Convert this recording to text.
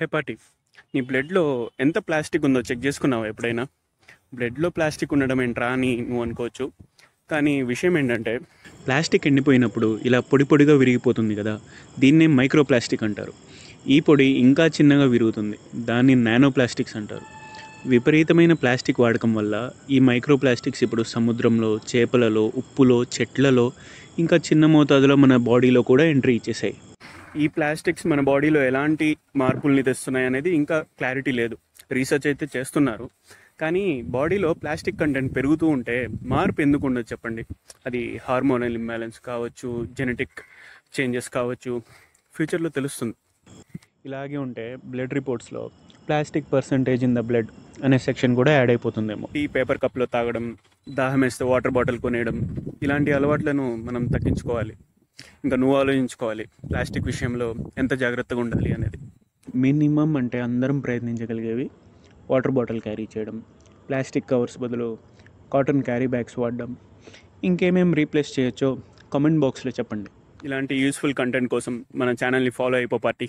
హెపాటి నీ బ్లడ్లో ఎంత ప్లాస్టిక్ ఉందో చెక్ చేసుకున్నావా ఎప్పుడైనా? బ్లడ్లో ప్లాస్టిక్ ఉండడం ఏంట్రా అని నువ్వు అనుకోవచ్చు. కానీ విషయం ఏంటంటే, ప్లాస్టిక్ ఎండిపోయినప్పుడు ఇలా పొడి పొడిగా విరిగిపోతుంది కదా, దీన్నే మైక్రో ప్లాస్టిక్ అంటారు. ఈ పొడి ఇంకా చిన్నగా విరుగుతుంది, దాన్ని నానో ప్లాస్టిక్స్ అంటారు. విపరీతమైన ప్లాస్టిక్ వాడకం వల్ల ఈ మైక్రో ప్లాస్టిక్స్ ఇప్పుడు సముద్రంలో, చేపలలో, ఉప్పులో, చెట్లలో, ఇంకా చిన్న మోతాదులో మన బాడీలో కూడా ఎంట్రీ ఇచ్చేసాయి. ఈ ప్లాస్టిక్స్ మన బాడీలో ఎలాంటి మార్పుల్ని తెస్తున్నాయి అనేది ఇంకా క్లారిటీ లేదు. రీసెర్చ్ అయితే చేస్తున్నారు, కానీ బాడీలో ప్లాస్టిక్ కంటెంట్ పెరుగుతూ ఉంటే మార్పు ఎందుకు ఉండదు చెప్పండి? అది హార్మోనల్ ఇంబ్యాలెన్స్ కావచ్చు, జెనెటిక్ చేంజెస్ కావచ్చు, ఫ్యూచర్లో తెలుస్తుంది. ఇలాగే ఉంటే బ్లడ్ రిపోర్ట్స్లో plastic percentage in the blood అనే సెక్షన్ కూడా యాడ్ అయిపోతుందేమో. టీ పేపర్ కప్లో తాగడం, దాహం వేస్తే వాటర్ బాటిల్ కొనేయడం, ఇలాంటి అలవాట్లను మనం తగ్గించుకోవాలి. ఇంకా నువ్వు ఆలోచించుకోవాలి ప్లాస్టిక్ విషయంలో ఎంత జాగ్రత్తగా ఉండాలి అనేది. మినిమం అంటే అందరం ప్రయత్నించగలిగేవి వాటర్ బాటిల్ క్యారీ చేయడం, ప్లాస్టిక్ కవర్స్ బదులు కాటన్ క్యారీ బ్యాగ్స్ వాడడం, ఇంకేమేం రీప్లేస్ చేయొచ్చో కామెంట్ బాక్స్లో చెప్పండి. ఇలాంటి యూస్ఫుల్ కంటెంట్ కోసం మన ఛానల్ని ఫాలో అయిపో పార్టీ.